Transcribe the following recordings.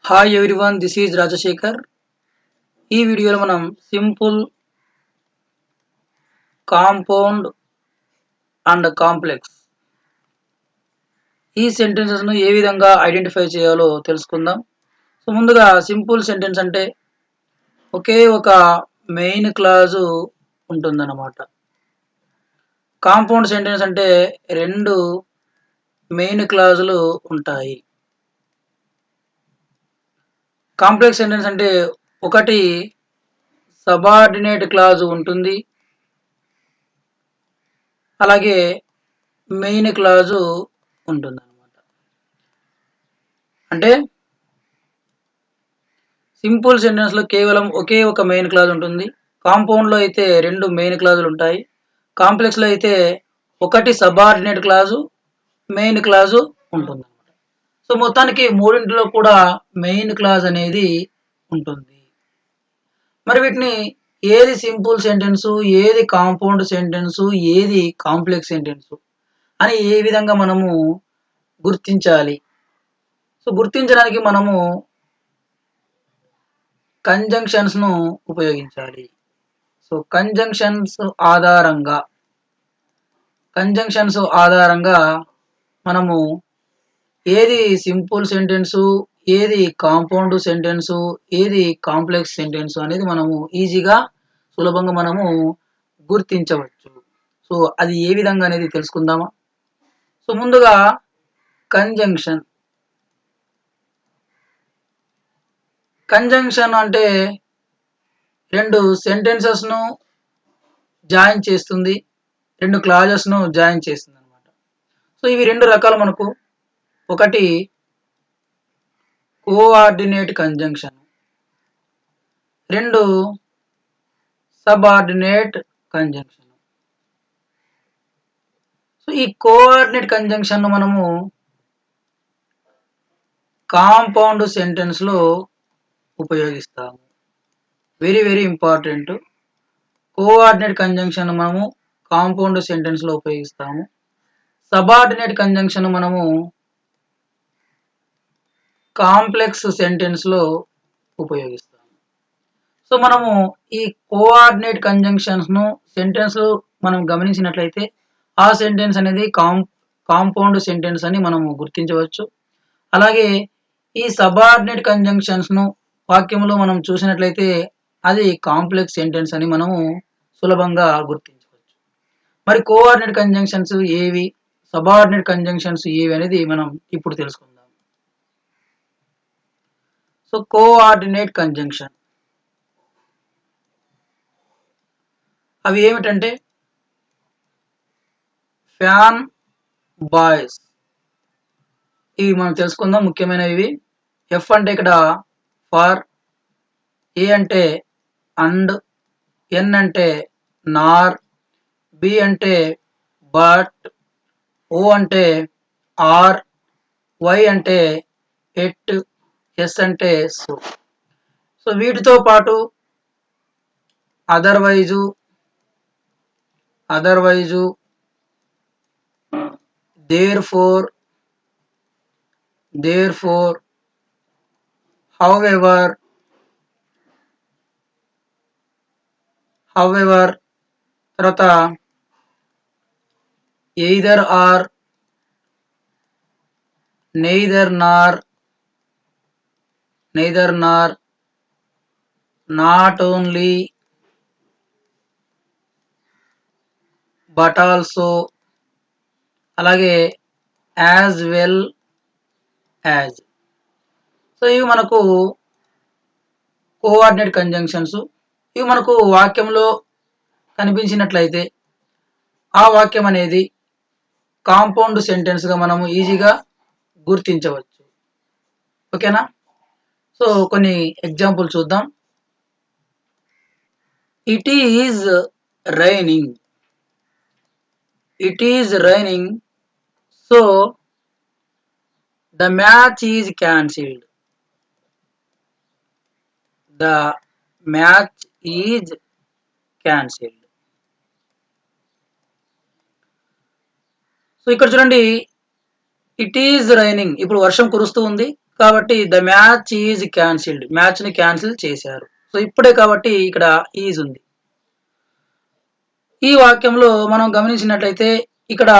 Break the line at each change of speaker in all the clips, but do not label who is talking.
Hi everyone, this is Rajasekhar. ఈ వీడియోలో మనం సింపుల్, కాంపౌండ్ అండ్ కాంప్లెక్స్ ఈ సెంటెన్సెస్ను ఏ విధంగా ఐడెంటిఫై చేయాలో తెలుసుకుందాం. సో ముందుగా సింపుల్ సెంటెన్స్ అంటే ఒకే ఒక మెయిన్ క్లాజు ఉంటుందన్నమాట. కాంపౌండ్ సెంటెన్స్ అంటే రెండు మెయిన్ క్లాజులు ఉంటాయి. కాంప్లెక్స్ సెంటెన్స్ అంటే ఒకటి సబార్డినేట్ క్లాజు ఉంటుంది, అలాగే మెయిన్ క్లాజు ఉంటుంది అనమాట. అంటే సింపుల్ సెంటెన్స్ లో కేవలం ఒకే ఒక మెయిన్ క్లాజ్ ఉంటుంది. కాంపౌండ్ లో అయితే రెండు మెయిన్ క్లాజులు ఉంటాయి. కాంప్లెక్స్ లో అయితే ఒకటి సబార్డినేట్ క్లాజు, మెయిన్ క్లాజు ఉంటుంది. సో మొత్తానికి మూడింటిలో కూడా మెయిన్ క్లాజ్ అనేది ఉంటుంది. మరి వీటిని ఏది సింపుల్ సెంటెన్స్, ఏది కాంపౌండ్ సెంటెన్స్, ఏది కాంప్లెక్స్ సెంటెన్స్ అని ఏ విధంగా మనము గుర్తించాలి? సో గుర్తించడానికి మనము కంజంక్షన్స్ ను ఉపయోగించాలి. సో కంజంక్షన్స్ ఆధారంగా మనము ఏది సింపుల్ సెంటెన్స్, ఏది కాంపౌండ్ సెంటెన్స్, ఏది కాంప్లెక్స్ సెంటెన్స్ అనేది మనము ఈజీగా సులభంగా మనము గుర్తించవచ్చు. సో అది ఏ విధంగా అనేది తెలుసుకుందామా? సో ముందుగా కంజంక్షన్ అంటే రెండు సెంటెన్సెస్ ను జాయిన్ చేస్తుంది, రెండు క్లాజెస్ ను జాయిన్ చేస్తుంది అనమాట. సో ఇవి రెండు రకాలు మనకు. ఒకటి కోఆర్డినేట్ కంజంక్షన్, రెండు సబార్డినేట్ కంజంక్షన్. సో ఈ కోఆర్డినేట్ కంజంక్షన్ ను మనము కాంపౌండ్ సెంటెన్స్ లో ఉపయోగిస్తాము. Very very important. Coordinate conjunction మనము కాంపౌండ్ సెంటెన్స్ లో ఉపయోగిస్తాము. సబార్డినేట్ కంజంక్షన్ మనము కాంప్లెక్స్ సెంటెన్స్ లో ఉపయోగిస్తాము. సో మనము ఈ కోఆర్డినేట్ కంజంక్షన్స్ ను సెంటెన్స్ మనం గమనించినట్లయితే ఆ సెంటెన్స్ అనేది కాంపౌండ్ సెంటెన్స్ అని మనము గుర్తించవచ్చు. అలాగే ఈ సబార్డినేట్ కంజంక్షన్స్ ను వాక్యంలో మనం చూసినట్లయితే అది కాంప్లెక్స్ సెంటెన్స్ అని మనము సులభంగా గుర్తించవచ్చు. మరి కోఆర్డినేట్ కంజంక్షన్స్ ఏవి, సబార్డినేట్ కంజంక్షన్స్ ఏవి అనేది మనం ఇప్పుడు తెలుసుకుందాం. సో కోఆర్డినేట్ కంజంక్షన్ అవి ఏమిటంటే ఫ్యాన్, బాయ్స్, ఇవి మనం తెలుసుకుందాం. ముఖ్యమైనవి. ఎఫ్ అంటే ఇక్కడ ఫర్, ఏ అంటే అండ్, ఎన్ అంటే నార్, బి అంటే బట్, ఓ అంటే ఆర్, వై అంటే ఎట్, ఎస్ అంటే సో. సో వీటితో పాటు అదర్వైజు, therefore, however, తర్వాత either or, neither nor, not only, but also, అలాగే యాజ్ వెల్ యాజ్. సో ఇవి మనకు కోఆర్డినేట్ కంజంక్షన్స్. ఇవి మనకు వాక్యంలో కనిపించినట్లయితే ఆ వాక్యం అనేది కాంపౌండ్ సెంటెన్స్ గా మనము ఈజీగా గుర్తించవచ్చు. ఓకేనా? సో కొన్ని ఎగ్జాంపుల్ చూద్దాం. It is raining, so the match is cancelled. So ఇక్కడ చూడండి, ఇట్ ఈజ్ రైనింగ్, ఇప్పుడు వర్షం కురుస్తూ ఉంది కాబట్టి the match is cancelled, match ని క్యాన్సిల్ చేశారు. సో ఇప్పుడే కాబట్టి ఇక్కడ ఈజ్ ఉంది. ఈ వాక్యంలో మనం గమనించినట్లయితే ఇక్కడ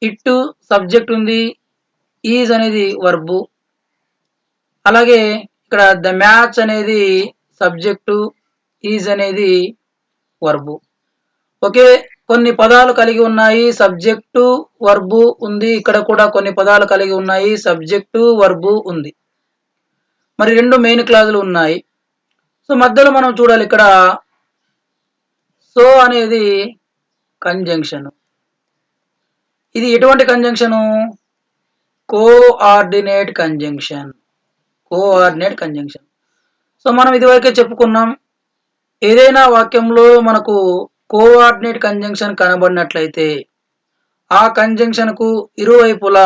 ఇట్ సబ్జెక్ట్ ఉంది, ఈజ్ అనేది వర్బు, అలాగే ఇక్కడ ద మ్యాచ్ అనేది సబ్జెక్టు, ఈజ్ అనేది వర్బు. ఒకే కొన్ని పదాలు కలిగి ఉన్నాయి, సబ్జెక్టు వర్బు ఉంది, ఇక్కడ కూడా కొన్ని పదాలు కలిగి ఉన్నాయి, సబ్జెక్టు వర్బు ఉంది. మరి రెండు మెయిన్ క్లాజులు ఉన్నాయి. సో మధ్యలో మనం చూడాలి ఇక్కడ సో అనేది కంజంక్షన్. ఇది ఎటువంటి conjunction? Coordinate conjunction. Coordinate conjunction. So మనం ఇదివరకే చెప్పుకున్నాం, ఏదైనా వాక్యంలో మనకు కోఆర్డినేట్ కంజంక్షన్ కనబడినట్లయితే ఆ కంజంక్షన్ కు ఇరువైపులా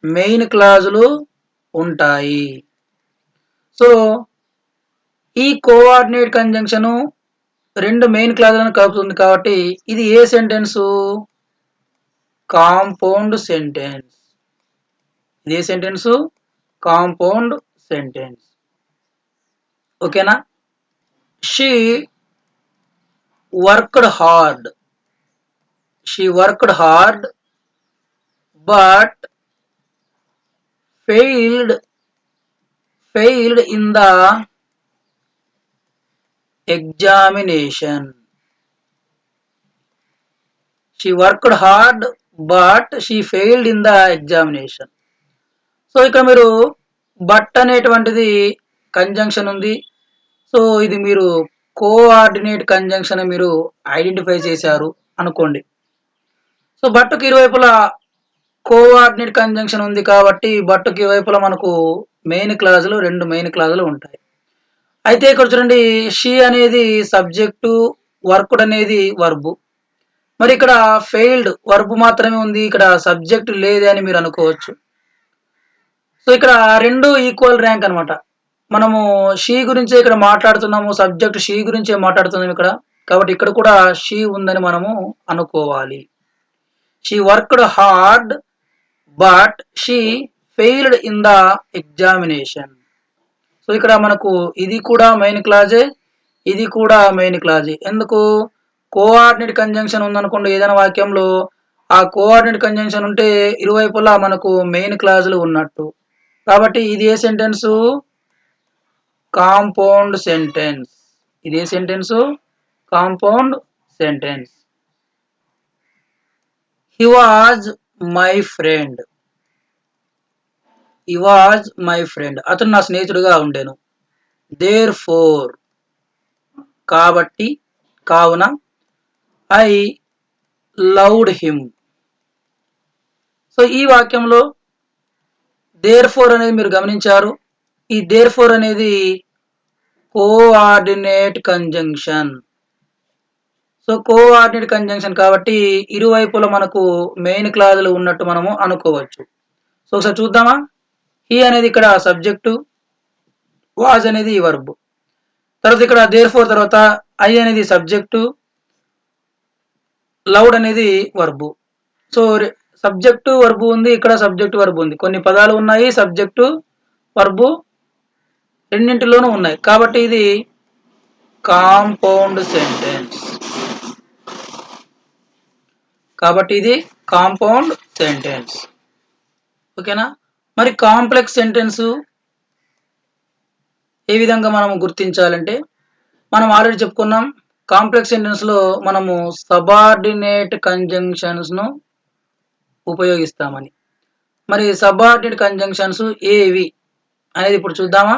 మెయిన్ క్లాజులు ఉంటాయి. సో ఈ కోఆర్డినేట్ కంజంక్షన్ రెండు మెయిన్ క్లాజులను కలుపుతుంది కాబట్టి ఇది ఏ సెంటెన్స్? Compound sentence. ఇది ఏ సెంటెన్స్? Compound sentence. ఓకేనా? She worked hard. She worked hard but failed in the examination. She worked hard but she failed in the examination. So ఇక్కడ మీరు బట్ అనేటువంటిది కంజంక్షన్ ఉంది. సో ఇది మీరు కోఆర్డినేట్ కంజంక్షన్ మీరు ఐడెంటిఫై చేశారు అనుకోండి. సో బట్టుకి ఇరువైపులా కోఆర్డినేట్ కంజంక్షన్ ఉంది కాబట్టి బట్టుకి ఇరువైపులా మనకు రెండు మెయిన్ క్లాజులు ఉంటాయి. అయితే ఇక్కడ చూడండి, షీ అనేది సబ్జెక్టు, వర్క్డ్ అనేది వర్బు. మరి ఇక్కడ ఫెయిల్డ్ వర్బు మాత్రమే ఉంది, ఇక్కడ సబ్జెక్ట్ లేదే అని మీరు అనుకోవచ్చు. సో ఇక్కడ రెండు ఈక్వల్ ర్యాంక్ అనమాట. మనము షీ గురించే ఇక్కడ మాట్లాడుతున్నాము, సబ్జెక్ట్ షీ గురించే మాట్లాడుతున్నాము ఇక్కడ, కాబట్టి ఇక్కడ కూడా షీ ఉందని మనము అనుకోవాలి. She worked hard but she failed in the examination. So ఇక్కడ మనకు ఇది కూడా మెయిన్ క్లాజే, ఇది కూడా మెయిన్ క్లాజే. ఎందుకు? కోఆర్డినేట్ కంజంక్షన్ ఉందనుకోండి ఏదైనా వాక్యంలో, ఆ కోఆర్డినేట్ కంజంక్షన్ ఉంటే ఇరువైపులా మనకు మెయిన్ క్లాజులు ఉన్నట్టు. కాబట్టి ఇది ఏ సెంటెన్స్? Compound sentence. ఇది ఏ sentence? Compound sentence. He was my friend. He was my friend. అతను నా స్నేహితుడుగా ఉండెను. Therefore, కాబట్టి, కావున, I loved him. సో ఈ వాక్యంలో therefore అనేది మీరు గమనించారు. ఈ therefore అనేది coordinate conjunction. So coordinate conjunction కాబట్టి ఇరువైపులా మనకు మెయిన్ క్లాజులు ఉన్నట్టు మనము అనుకోవచ్చు. సో ఒకసారి చూద్దామా? హీ అనేది ఇక్కడ సబ్జెక్టు, వాజ్ అనేది వర్బ్, తర్వాత ఇక్కడ దేర్ఫోర్ తర్వాత ఐ అనేది సబ్జెక్టు, లౌడ్ అనేది వర్బు. సో సబ్జెక్టు వర్బు ఉంది, ఇక్కడ సబ్జెక్టు వర్బు ఉంది, కొన్ని పదాలు ఉన్నాయి, సబ్జెక్టు వర్బు రెండింటిలోనూ ఉన్నాయి, కాబట్టి ఇది కాంపౌండ్ సెంటెన్స్. కాబట్టి ఇది కాంపౌండ్ సెంటెన్స్. ఓకేనా? మరి కాంప్లెక్స్ సెంటెన్స్ ఏ విధంగా మనము గుర్తించాలంటే, మనం ఆల్రెడీ చెప్పుకున్నాం, కాంప్లెక్స్ సెంటెన్స్ లో మనము సబార్డినేట్ కంజంక్షన్స్ ను ఉపయోగిస్తామని. మరి సబార్డినేట్ కంజంక్షన్స్ ఏవి అనేది ఇప్పుడు చూద్దామా?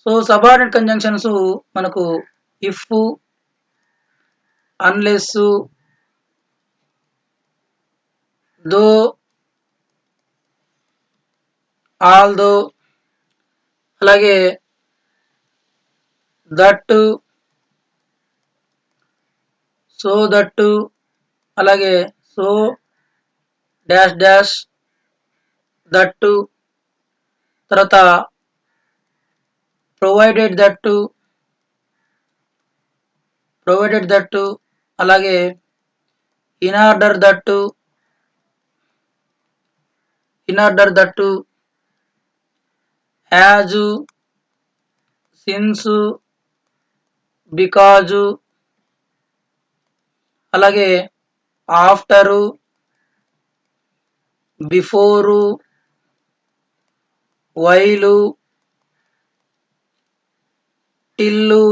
సో సబార్డినేట్ కంజంక్షన్స్ మనకు ఇఫ్, అన్లెస్, దో, ఆల్దో, అలాగే దట్, సో దట్, అలాగే సో డాష్ డాష్ దట్, తర్వాత ప్రొవైడెడ్ దట్, అలాగే in order that, in order that, as, since, because, అలాగే ఆఫ్టరు, బిఫోరు, వైలు, టిల్లు,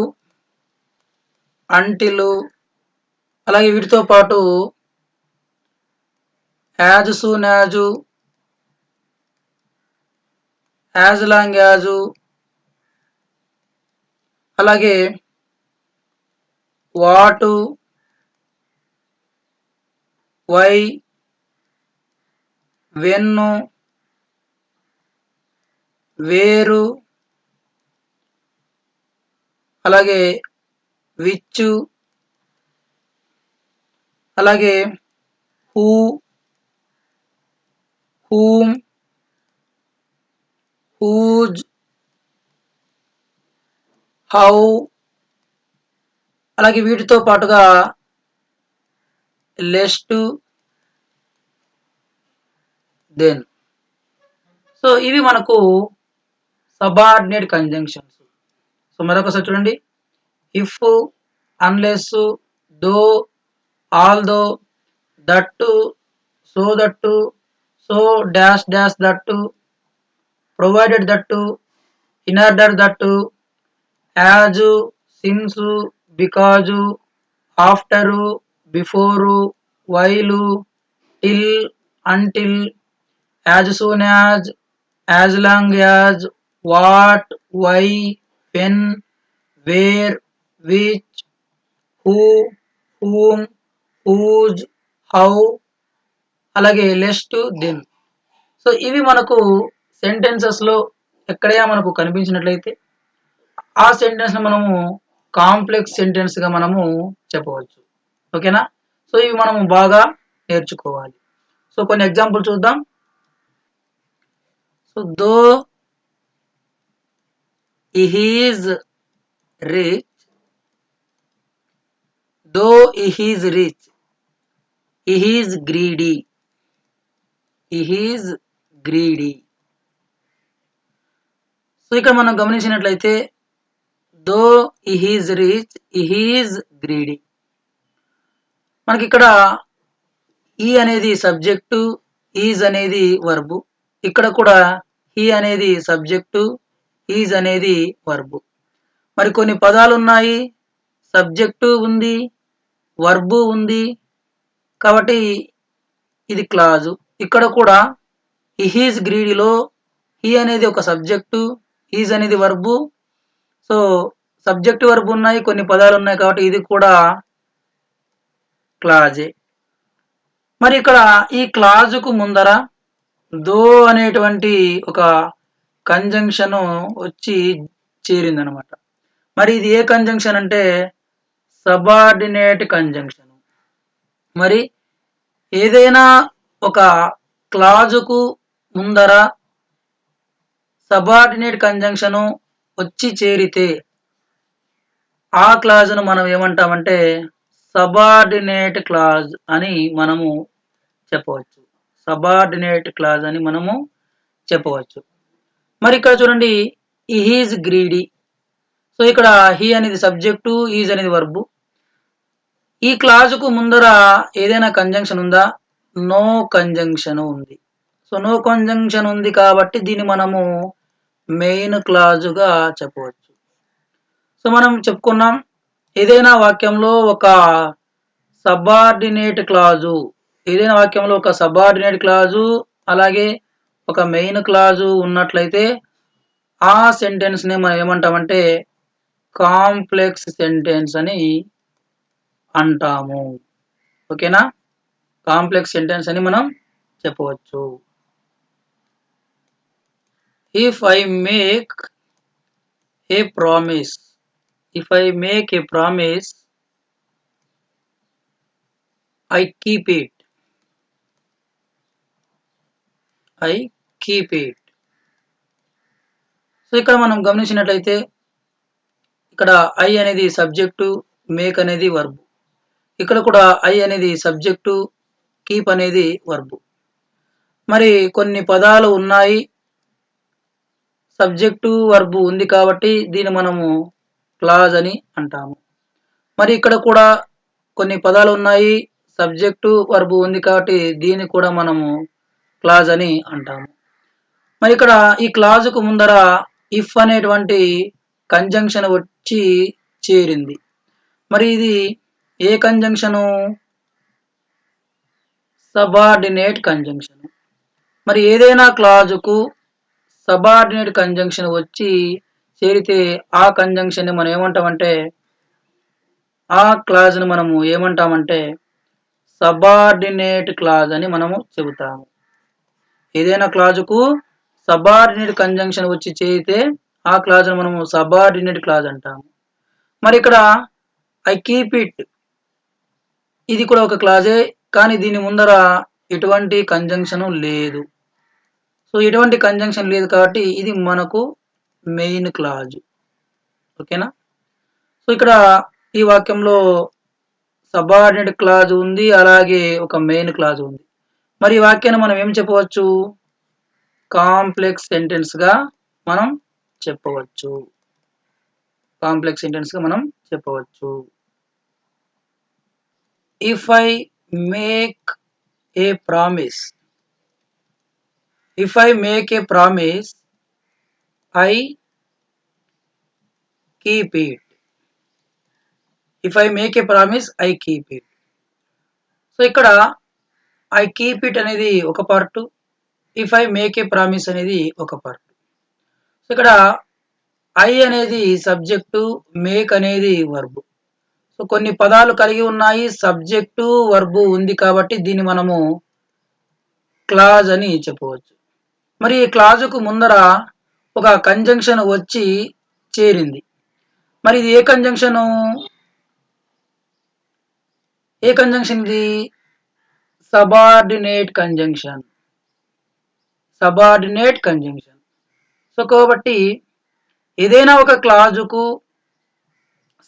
అంటిలు, అలాగే వీటితో పాటు as soon as, as long as, అలాగే వాటు, వై, వెన్ను, వేరు, అలాగే విచ్చు, అలాగే హూ, హూమ్, హూజ్, హౌ, అలాగే వీటితో పాటుగా లెస్ట్, దెన్. సో ఇవి మనకు సబార్డినేట్ కంజంక్షన్స్. సో మరొకసారి చూడండి, if, unless, though, although, that, so that, so dash dash that, provided that, in order that, as, since, because, after, before, while, till, until, as soon as long as, what, why, when, where, which, who, whom, whose, how, అలాగే lest, then. So ఇవి మనకు sentences లో ఎక్కడైనా మనకు కనిపించినట్లయితే ఆ sentence ని మనము complex sentence గా మనము చెప్పవచ్చు. ఓకేనా? సో ఇవి మనము బాగా నేర్చుకోవాలి. సో కొన్ని ఎగ్జాంపుల్ చూద్దాం. So though is rich, though is rich, is greedy, is greedy. So ఇక్కడ మనం గమనించినట్లయితే though is rich, is greedy. మనకి ఇక్కడ ఈ అనేది సబ్జెక్టు, ఈజ్ అనేది వర్బు. ఇక్కడ కూడా హీ అనేది సబ్జెక్టు, ఈజ్ అనేది వర్బు. మరి కొన్ని పదాలు ఉన్నాయి, సబ్జెక్టు ఉంది, వర్బు ఉంది, కాబట్టి ఇది క్లాజు. ఇక్కడ కూడా ఈజ్ గ్రీడీలో హీ అనేది ఒక సబ్జెక్టు, ఈజ్ అనేది వర్బు. సో సబ్జెక్ట్ వర్బు ఉన్నాయి, కొన్ని పదాలు ఉన్నాయి, కాబట్టి ఇది కూడా క్లాజే. మరి ఇక్కడ ఈ క్లాజుకు ముందర దో అనేటువంటి ఒక కంజంక్షన్ వచ్చి చేరిందనమాట. మరి ఇది ఏ కంజంక్షన్ అంటే సబార్డినేట్ కంజంక్షన్. మరి ఏదైనా ఒక క్లాజుకు ముందర సబార్డినేట్ కంజంక్షన్ వచ్చి చేరితే ఆ క్లాజును మనం ఏమంటామంటే సబార్డినేట్ క్లాజ్ అని మనము చెప్పవచ్చు. సబార్డినేట్ క్లాజ్ అని మనము చెప్పవచ్చు. మరి ఇక్కడ చూడండి, ఈజ్ గ్రీడీ. సో ఇక్కడ హీ అనేది సబ్జెక్టు, ఈజ్ అనేది వర్బు. ఈ క్లాజుకు ముందర ఏదైనా కంజంక్షన్ ఉందా? నో కంజంక్షన్ ఉంది. సో నో కంజంక్షన్ ఉంది కాబట్టి దీన్ని మనము మెయిన్ క్లాజుగా చెప్పవచ్చు. సో మనం చెప్పుకున్నాం, ఏదైనా వాక్యంలో ఒక సబార్డినేట్ క్లాజు, ఏదైనా వాక్యంలో ఒక సబార్డినేట్ క్లాజు అలాగే ఒక మెయిన్ క్లాజు ఉన్నట్లయితే ఆ సెంటెన్స్ ని మనం ఏమంటామంటే కాంప్లెక్స్ సెంటెన్స్ అని అంటాము. ఓకేనా? కాంప్లెక్స్ సెంటెన్స్ అని మనం చెప్పవచ్చు. If I make a promise, if I make a promise, I keep it. I keep it. So ఇక్కడ మనం గమనించినట్లయితే ఇక్కడ ఐ అనేది సబ్జెక్టు, మేక్ అనేది వర్బు. ఇక్కడ కూడా ఐ అనేది సబ్జెక్టు, కీప్ అనేది వర్బు. మరి కొన్ని పదాలు ఉన్నాయి, సబ్జెక్టు వర్బ్ ఉంది కాబట్టి దీన్ని మనము క్లాజ్ అని అంటాము. మరి ఇక్కడ కూడా కొన్ని పదాలు ఉన్నాయి, సబ్జెక్టు వర్బ్ ఉంది కాబట్టి దీన్ని కూడా మనము క్లాజ్ అని అంటాము. మరి ఇక్కడ ఈ క్లాజుకు ముందర ఇఫ్ అనేటువంటి కంజంక్షన్ వచ్చి చేరింది. మరి ఇది ఏ కంజంక్షను? Subordinate conjunction. మరి ఏదైనా క్లాజుకు సబార్డినేట్ కంజంక్షన్ వచ్చి చేరితే ఆ కంజంక్షన్ మనం ఏమంటామంటే, ఆ క్లాజ్ ను మనము ఏమంటామంటే సబార్డినేట్ క్లాజ్ అని మనము చెబుతాము. ఏదైనా క్లాజుకు సబార్డినేట్ కంజంక్షన్ వచ్చి చేరితే ఆ క్లాజ్ ను మనము సబార్డినేట్ క్లాజ్ అంటాము. మరి ఇక్కడ ఐ కీప్ ఇట్, ఇది కూడా ఒక క్లాజే, కానీ దీని ముందర ఎటువంటి కంజంక్షన్ లేదు. సో ఎటువంటి కంజంక్షన్ లేదు కాబట్టి ఇది మనకు మెయిన్ క్లాజ్. ఓకేనా? సో ఇక్కడ ఈ వాక్యంలో సబార్డినేట్ క్లాజ్ ఉంది, అలాగే ఒక మెయిన్ క్లాజ్ ఉంది. మరి ఈ వాక్యాన్ని మనం ఏం చెప్పవచ్చు? కాంప్లెక్స్ సెంటెన్స్ గా మనం చెప్పవచ్చు. కాంప్లెక్స్ సెంటెన్స్ గా మనం చెప్పవచ్చు. If I make a promise, if I make a promise, I keep it. If I make a promise, I keep it. So ఇక్కడ I keep it అనేది ఒక part, if I make a promise అనేది ఒక part. So ఇక్కడ I అనేది subject, make అనేది verb. So కొన్ని పదాలు కలిగి ఉన్నాయి, సబ్జెక్టు వర్బ్ ఉంది కాబట్టి దీన్ని మనము క్లాజ్ అని చెప్పవచ్చు. మరి ఈ క్లాజుకు ముందర ఒక కంజంక్షన్ వచ్చి చేరింది. మరి ఇది ఏ కంజంక్షను? ఏ కంజంక్షన్ ఇది? Subordinate conjunction. Subordinate conjunction. So కాబట్టి ఏదైనా ఒక క్లాజుకు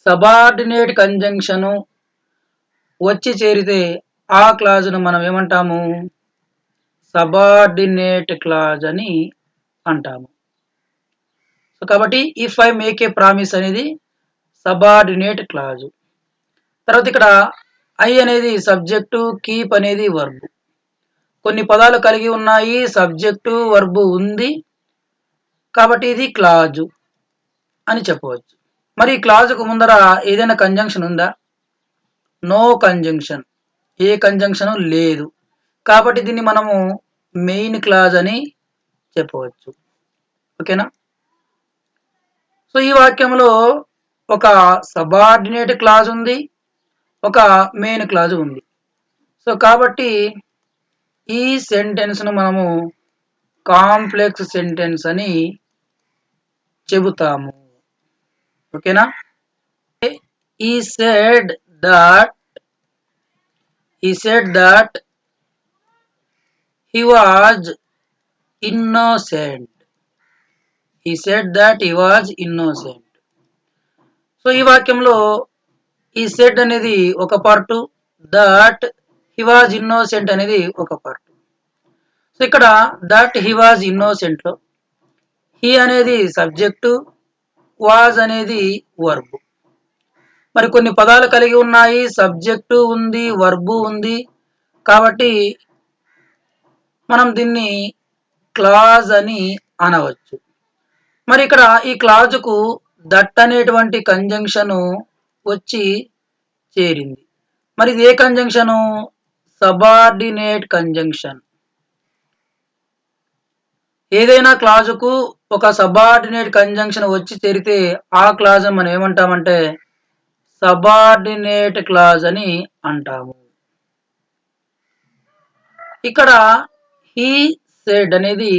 సబార్డినేట్ కంజంక్షను వచ్చి చేరితే ఆ క్లాజును మనం ఏమంటాము? సబార్డినేట్ క్లాజ్ అని అంటాము. సో కాబట్టి if I make a promise అనేది సబార్డినేట్ క్లాజ్. తర్వాత ఇక్కడ ఐ అనేది సబ్జెక్టు, కీప్ అనేది వర్బ్. కొన్ని పదాలు కలిగి ఉన్నాయి, సబ్జెక్టు వర్బ్ ఉంది కాబట్టి ఇది క్లాజు అని చెప్పవచ్చు. మరి ఈ క్లాజుకు ముందర ఏదైనా కంజంక్షన్ ఉందా? No conjunction. ఏ కంజంక్షన్ లేదు కాబట్టి దీన్ని మనము మెయిన్ క్లాజ్ అని చెప్పవచ్చు. ఓకేనా? సో ఈ వాక్యంలో ఒక సబార్డినేట్ క్లాజ్ ఉంది, ఒక మెయిన్ క్లాజ్ ఉంది. సో కాబట్టి ఈ సెంటెన్స్ ను మనము కాంప్లెక్స్ సెంటెన్స్ అని చెబుతాము. ఓకేనా? He said that he was innocent. He said that he was innocent. So ఈ వాక్యంలో ఈ సెడ్ అనేది ఒక part, that he was innocent అనేది ఒక పార్ట్. సో ఇక్కడ దట్ హీ వాజ్ ఇన్నోసెంట్ లో హీ అనేది సబ్జెక్టు, వాజ్ అనేది వర్బ్. మరి కొన్ని పదాలు కలిగి ఉన్నాయి, సబ్జెక్టు ఉంది, వర్బు ఉంది కాబట్టి మనం దీన్ని క్లాజ్ అని అనవచ్చు. మరి ఇక్కడ ఈ క్లాజుకు దట్ అనేటువంటి కంజంక్షన్ వచ్చి చేరింది. మరి ఇది ఏ కంజంక్షను? Subordinate conjunction. ఏదైనా క్లాజుకు ఒక సబార్డినేట్ కంజంక్షన్ వచ్చి చేరితే ఆ క్లాజ్ మనం ఏమంటామంటే సబార్డినేట్ క్లాజ్ అని అంటాము. ఇక్కడ హీ సెడ్ అనేది,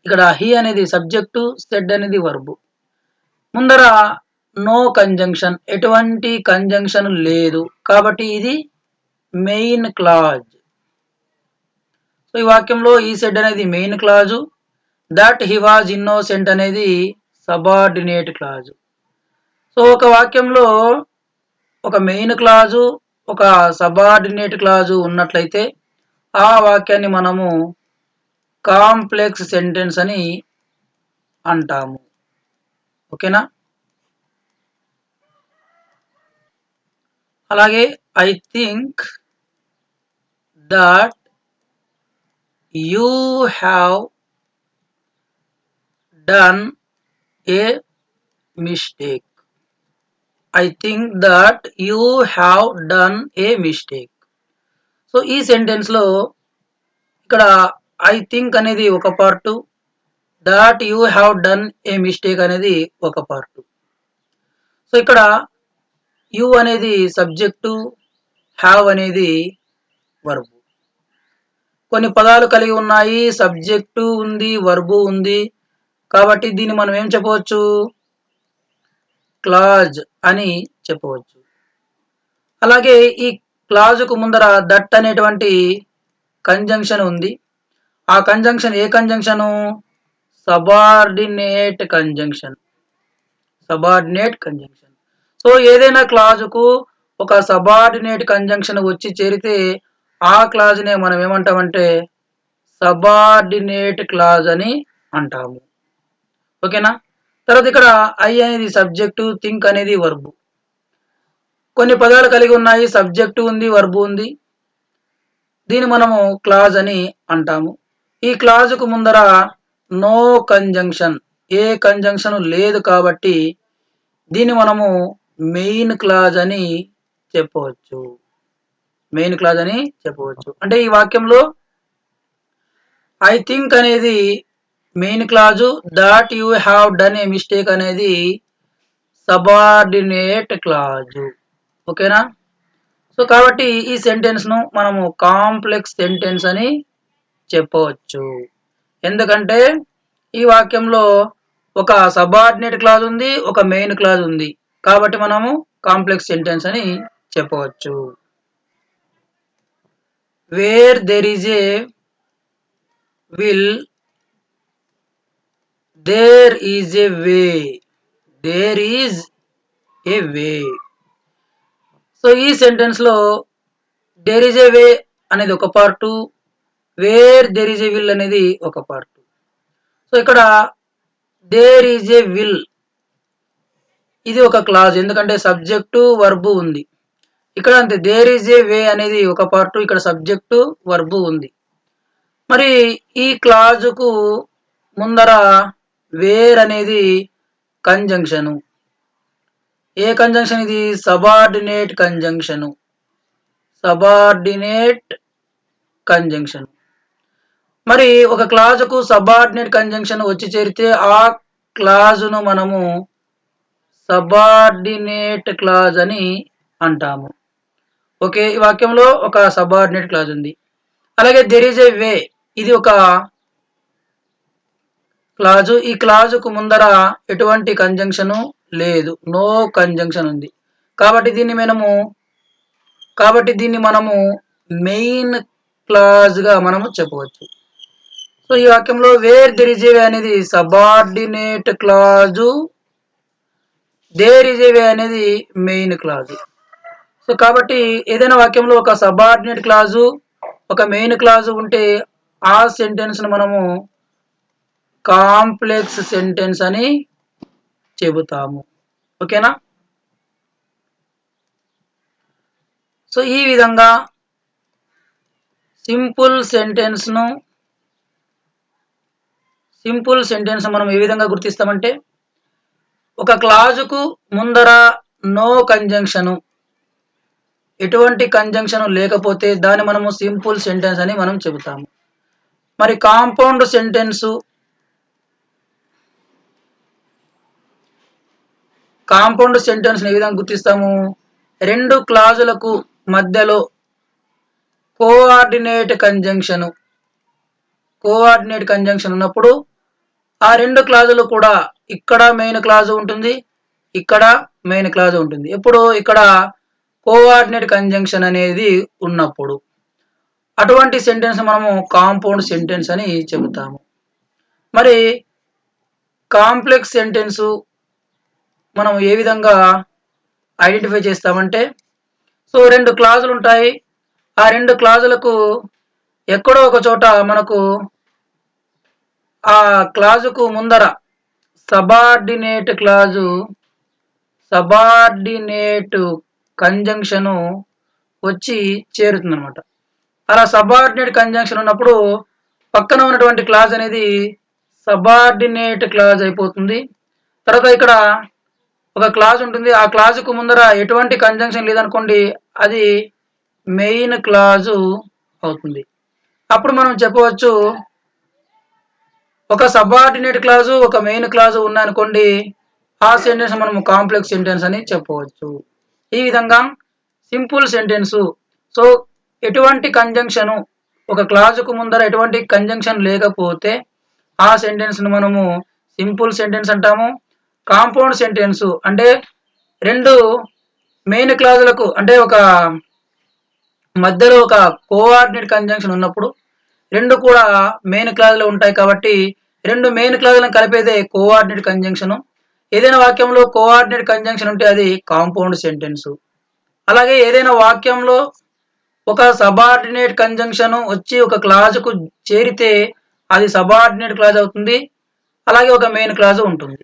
ఇక్కడ హీ అనేది సబ్జెక్టు, సెడ్ అనేది వర్బ్. ముందర నో కంజంక్షన్, ఎటువంటి కంజంక్షన్ లేదు కాబట్టి ఇది మెయిన్ క్లాజ్. సో ఈ వాక్యంలో ఈ సెడ్ అనేది main clause, that he was innocent అనేది సబార్డినేట్ క్లాజు. సో ఒక వాక్యంలో ఒక మెయిన్ క్లాజు, ఒక సబార్డినేట్ క్లాజు ఉన్నట్లయితే ఆ వాక్యాన్ని మనము కాంప్లెక్స్ సెంటెన్స్ అని అంటాము. ఓకేనా? అలాగే I think that you have done a mistake. I think that you have done a mistake. So ఈ సెంటెన్స్ లో ఇక్కడ ఐ థింక్ అనేది ఒక part, that you have done a mistake అనేది ఒక పార్ట్. సో ఇక్కడ యు అనేది సబ్జెక్టు, హ్యావ్ అనేది వర్బ్. కొన్ని పదాలు కలిగి ఉన్నాయి, సబ్జెక్టు ఉంది, వర్బు ఉంది. కాబట్టి దీన్ని మనం ఏం చెప్పవచ్చు? క్లాజ్ అని చెప్పవచ్చు. అలాగే ఈ క్లాజుకు ముందర దట్ అనేటువంటి కంజంక్షన్ ఉంది. ఆ కంజంక్షన్ ఏ conjunction? Subordinate conjunction. Subordinate conjunction. So ఏదైనా క్లాజుకు ఒక సబార్డినేట్ కంజంక్షన్ వచ్చి చేరితే ఆ క్లాజ్ నే మనం ఏమంటామంటే సబార్డినేట్ క్లాజ్ అని అంటాము. ఓకేనా? తర్వాత ఇక్కడ ఐ అనేది సబ్జెక్టు, థింక్ అనేది వర్బు. కొన్ని పదాలు కలిగి ఉన్నాయి, సబ్జెక్టు ఉంది, వర్బు ఉంది. దీన్ని మనము క్లాజ్ అని అంటాము. ఈ క్లాజుకు ముందర నో కంజంక్షన్, ఏ కంజంక్షన్ లేదు కాబట్టి దీన్ని మనము మెయిన్ క్లాజ్ అని చెప్పవచ్చు. మెయిన్ క్లాజ్ అని చెప్పవచ్చు. అంటే ఈ వాక్యంలో ఐ థింక్ అనేది main clause, that you have done a mistake అనేది సబార్డినేట్ క్లాజు. ఓకేనా? సో కాబట్టి ఈ సెంటెన్స్ ను మనము కాంప్లెక్స్ సెంటెన్స్ అని చెప్పవచ్చు. ఎందుకంటే ఈ వాక్యంలో ఒక సబార్డినేట్ క్లాజ్ ఉంది, ఒక మెయిన్ క్లాజ్ ఉంది. కాబట్టి మనము కాంప్లెక్స్ సెంటెన్స్ అని చెప్పవచ్చు. Where there is a will there is a way. There is a way. So ఈ సెంటెన్స్ లో దేర్ ఈజ్ ఏ వే అనేది ఒక part, where there is a will అనేది ఒక పార్టు. సో ఇక్కడ దేర్ ఈజ్ ఏ విల్ ఇది ఒక clause, ఎందుకంటే సబ్జెక్టు, వర్బు ఉంది. ఇక్కడ అంతే, దేర్ ఈజ్ ఏ వే అనేది ఒక పార్టు, ఇక్కడ సబ్జెక్టు, వర్బు ఉంది. మరి ఈ క్లాజుకు ముందర వేర్ అనేది కంజంక్షను. ఏ కంజంక్షన్ ఇది? Subordinate conjunction. Subordinate conjunction. మరి ఒక క్లాజుకు సబార్డినేట్ కంజంక్షన్ వచ్చి చేరితే ఆ క్లాజును మనము సబార్డినేట్ క్లాజ్ అని అంటాము. ఓకే, ఈ వాక్యంలో ఒక సబార్డినేట్ క్లాజ్ ఉంది. అలాగే దెర్ ఈజ్ ఏ వే ఇది ఒక క్లాజు. ఈ క్లాజుకు ముందర ఎటువంటి కంజంక్షను లేదు, నో కంజంక్షన్ ఉంది. కాబట్టి దీన్ని మనము మెయిన్ క్లాజ్ గా మనము చెప్పవచ్చు. సో ఈ వాక్యంలో where there is a way అనేది subordinate clause, there is a way అనేది మెయిన్ క్లాజు. సో కాబట్టి ఏదైనా వాక్యంలో ఒక సబార్డినేట్ క్లాజు, ఒక మెయిన్ క్లాజు ఉంటే ఆ సెంటెన్స్ ను మనము కాంప్లెక్స్ సెంటెన్స్ అని చెబుతాము. ఓకేనా? సో ఈ విధంగా సింపుల్ సెంటెన్స్ మనం ఏ విధంగా గుర్తిస్తామంటే ఒక క్లాజుకు ముందర నో కంజంక్షను, ఎటువంటి కంజంక్షన్ లేకపోతే దాన్ని మనము సింపుల్ సెంటెన్స్ అని మనం చెబుతాము. మరి కాంపౌండ్ సెంటెన్స్ ఏ విధంగా గుర్తిస్తాము? రెండు క్లాజులకు మధ్యలో కోఆర్డినేట్ కంజంక్షన్ ఉన్నప్పుడు ఆ రెండు క్లాజులు కూడా ఇక్కడ మెయిన్ క్లాజ్ ఉంటుంది, ఇక్కడ మెయిన్ క్లాజ్ ఉంటుంది. ఎప్పుడు? ఇక్కడ కోఆర్డినేట్ కంజంక్షన్ అనేది ఉన్నప్పుడు అటువంటి సెంటెన్స్ మనము కాంపౌండ్ సెంటెన్స్ అని చెబుతాము. మరి కాంప్లెక్స్ సెంటెన్స్ మనం ఏ విధంగా ఐడెంటిఫై చేస్తామంటే, సో రెండు క్లాజులు ఉంటాయి, ఆ రెండు క్లాజులకు ఎక్కడో ఒక చోట మనకు ఆ క్లాజుకు ముందర సబార్డినేట్ క్లాజు సబార్డినేట్ కంజంక్షను వచ్చి చేరుతుంది అనమాట. అలా సబార్డినేట్ కంజంక్షన్ ఉన్నప్పుడు పక్కన ఉన్నటువంటి క్లాజ్ అనేది సబార్డినేట్ క్లాజ్ అయిపోతుంది. తర్వాత ఇక్కడ ఒక క్లాజ్ ఉంటుంది, ఆ క్లాజుకు ముందర ఎటువంటి కంజంక్షన్ లేదనుకోండి, అది మెయిన్ క్లాజు అవుతుంది. అప్పుడు మనం చెప్పవచ్చు ఒక సబార్డినేట్ క్లాజు ఒక మెయిన్ క్లాజు ఉన్నాయనుకోండి, ఆ సెంటెన్స్ మనం కాంప్లెక్స్ సెంటెన్స్ అని చెప్పవచ్చు. ఈ విధంగా సింపుల్ సెంటెన్స్, సో ఎటువంటి కంజంక్షను ఒక క్లాజుకు ముందర ఎటువంటి కంజంక్షన్ లేకపోతే ఆ సెంటెన్స్ ను మనము సింపుల్ సెంటెన్స్ అంటాము. కాంపౌండ్ సెంటెన్స్ అంటే రెండు మెయిన్ క్లాజులకు అంటే ఒక మధ్యలో ఒక కోఆర్డినేట్ కంజంక్షన్ ఉన్నప్పుడు రెండు కూడా మెయిన్ క్లాజులు ఉంటాయి కాబట్టి రెండు మెయిన్ క్లాజులను కలిపేదే కోఆర్డినేట్ కంజంక్షన్. ఏదైనా వాక్యంలో కోఆర్డినేట్ కంజంక్షన్ ఉంటే అది కాంపౌండ్ సెంటెన్స్. అలాగే ఏదైనా వాక్యంలో ఒక సబార్డినేట్ కంజంక్షన్ వచ్చి ఒక క్లాజుకు చేరితే అది సబార్డినేట్ క్లాజ్ అవుతుంది. అలాగే ఒక మెయిన్ క్లాజ్ ఉంటుంది,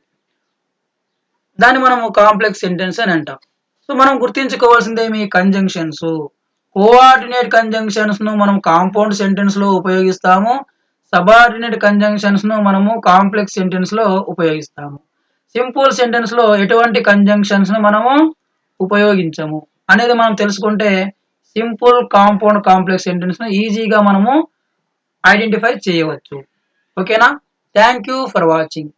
దాన్ని మనము కాంప్లెక్స్ సెంటెన్స్ అని అంటాం. సో మనం గుర్తించుకోవాల్సిందేమి కంజంక్షన్స్. కోఆర్డినేట్ కంజంక్షన్స్ ను మనం కాంపౌండ్ సెంటెన్స్ లో ఉపయోగిస్తాము, సబార్డినేట్ కంజంక్షన్స్ ను మనము కాంప్లెక్స్ సెంటెన్స్ లో ఉపయోగిస్తాము. సింపుల్ సెంటెన్స్ లో ఎటువంటి కంజంక్షన్స్ ను మనము ఉపయోగించము అనేది మనం తెలుసుకుంటే సింపుల్, కాంపౌండ్, కాంప్లెక్స్ సెంటెన్స్ ను ఈజీగా మనము ఐడెంటిఫై చేయవచ్చు. ఓకేనా? Thank you for watching.